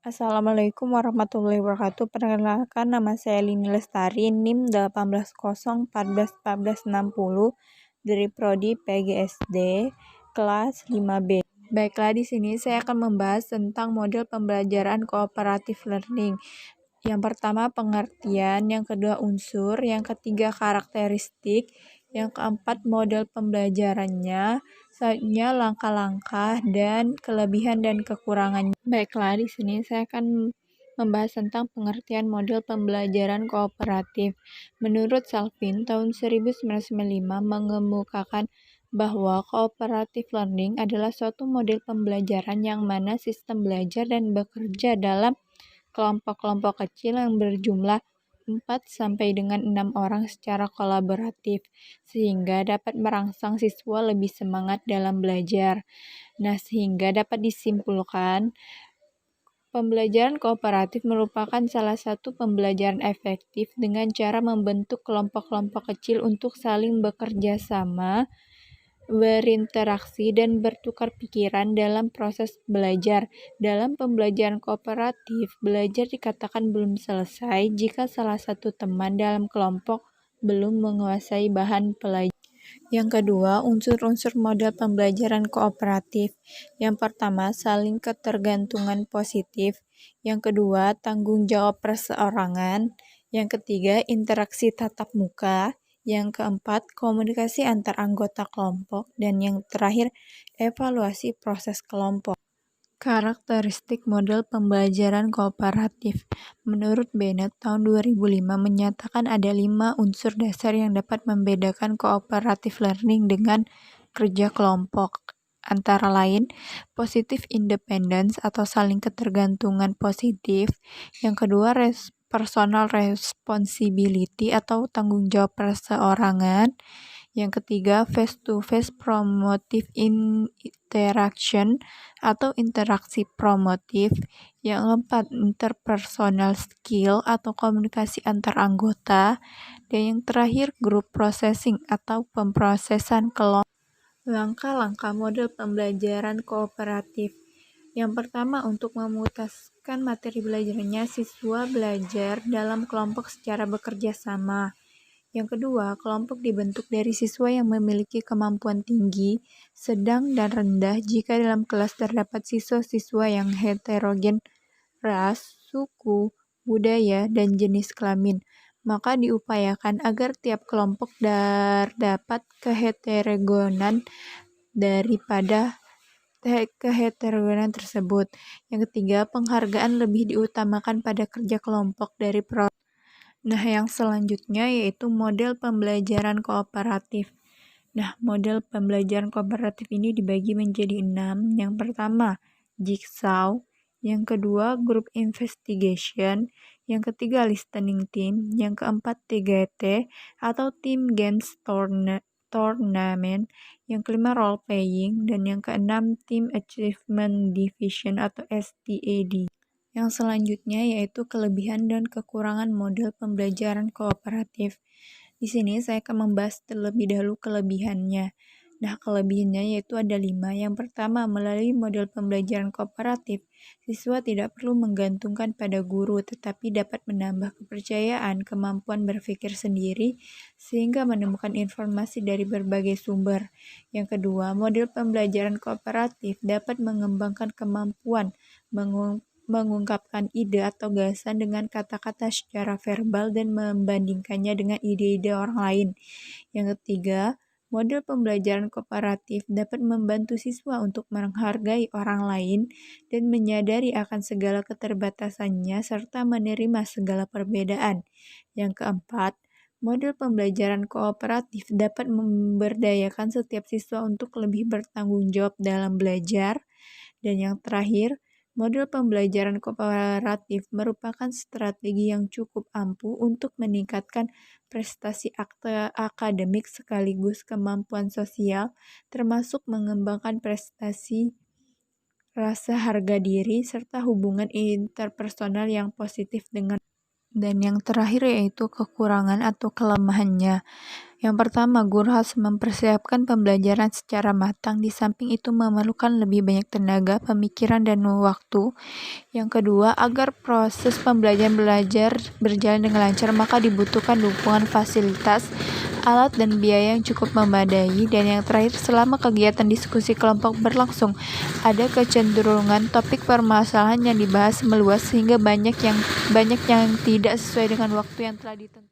Assalamualaikum warahmatullahi wabarakatuh. Perkenalkan, nama saya Lini Lestari, NIM 1801414660 dari Prodi PGSD kelas 5B. Baiklah, di sini saya akan membahas tentang model pembelajaran kooperatif learning. Yang pertama pengertian, yang kedua unsur, yang ketiga karakteristik, yang keempat model pembelajarannya, selanjutnya langkah-langkah dan kelebihan dan kekurangannya. Baiklah, di sini saya akan membahas tentang pengertian model pembelajaran kooperatif. Menurut Salvin, tahun 1995 mengemukakan bahwa cooperative learning adalah suatu model pembelajaran yang mana sistem belajar dan bekerja dalam kelompok-kelompok kecil yang berjumlah 4 sampai dengan 6 orang secara kolaboratif, sehingga dapat merangsang siswa lebih semangat dalam belajar. Nah, sehingga dapat disimpulkan, pembelajaran kooperatif merupakan salah satu pembelajaran efektif dengan cara membentuk kelompok-kelompok kecil untuk saling bekerja sama, berinteraksi, dan bertukar pikiran dalam proses belajar. Dalam pembelajaran kooperatif, belajar dikatakan belum selesai jika salah satu teman dalam kelompok belum menguasai bahan pelajaran. Yang kedua, unsur-unsur model pembelajaran kooperatif. Yang pertama, saling ketergantungan positif. Yang kedua, tanggung jawab perseorangan. Yang ketiga, interaksi tatap muka. Yang keempat, komunikasi antar anggota kelompok. Dan yang terakhir, evaluasi proses kelompok. Karakteristik model pembelajaran kooperatif. Menurut Bennett, tahun 2005 menyatakan ada 5 unsur dasar yang dapat membedakan cooperative learning dengan kerja kelompok. Antara lain, positive independence atau saling ketergantungan positif. Yang kedua, personal responsibility atau tanggung jawab perseorangan. Yang ketiga, face-to-face promotive interaction atau interaksi promotif. Yang keempat, interpersonal skill atau komunikasi antar anggota. Dan yang terakhir, group processing atau pemrosesan kelompok. Langkah-langkah model pembelajaran kooperatif. Yang pertama, untuk memutuskan materi belajarnya, siswa belajar dalam kelompok secara bekerja sama. Yang kedua, kelompok dibentuk dari siswa yang memiliki kemampuan tinggi, sedang, dan rendah jika dalam kelas terdapat siswa-siswa yang heterogen ras, suku, budaya, dan jenis kelamin. Maka diupayakan agar tiap kelompok terdapat keheterogenan daripada keheterogenan tersebut. Yang ketiga, penghargaan lebih diutamakan pada kerja kelompok dari Nah, yang selanjutnya yaitu model pembelajaran kooperatif. Nah, model pembelajaran kooperatif ini dibagi menjadi 6. Yang pertama, jigsaw. Yang kedua, group investigation. Yang ketiga, listening team. Yang keempat, TGT atau team games tournament. Yang kelima, role playing. Dan yang keenam, team achievement division atau STAD. Yang selanjutnya yaitu kelebihan dan kekurangan model pembelajaran kooperatif. Di sini saya akan membahas terlebih dahulu kelebihannya. Nah, kelebihannya yaitu ada 5. Yang pertama, melalui model pembelajaran kooperatif, siswa tidak perlu menggantungkan pada guru, tetapi dapat menambah kepercayaan, kemampuan berpikir sendiri, sehingga menemukan informasi dari berbagai sumber. Yang kedua, model pembelajaran kooperatif dapat mengembangkan kemampuan mengungkapkan ide atau gagasan dengan kata-kata secara verbal dan membandingkannya dengan ide-ide orang lain. Yang ketiga, model pembelajaran kooperatif dapat membantu siswa untuk menghargai orang lain dan menyadari akan segala keterbatasannya serta menerima segala perbedaan. Yang keempat, model pembelajaran kooperatif dapat memberdayakan setiap siswa untuk lebih bertanggung jawab dalam belajar. Dan yang terakhir, model pembelajaran kooperatif merupakan strategi yang cukup ampuh untuk meningkatkan prestasi akademik sekaligus kemampuan sosial, termasuk mengembangkan prestasi rasa harga diri serta hubungan interpersonal yang positif dengan. Dan yang terakhir yaitu kekurangan atau kelemahannya. Yang pertama, guru harus mempersiapkan pembelajaran secara matang. Di samping itu memerlukan lebih banyak tenaga, pemikiran, dan waktu. Yang kedua, agar proses pembelajaran belajar berjalan dengan lancar, maka dibutuhkan dukungan fasilitas, alat, dan biaya yang cukup memadai. Dan yang terakhir, selama kegiatan diskusi kelompok berlangsung, ada kecenderungan topik permasalahan yang dibahas meluas sehingga banyak yang tidak sesuai dengan waktu yang telah ditentukan.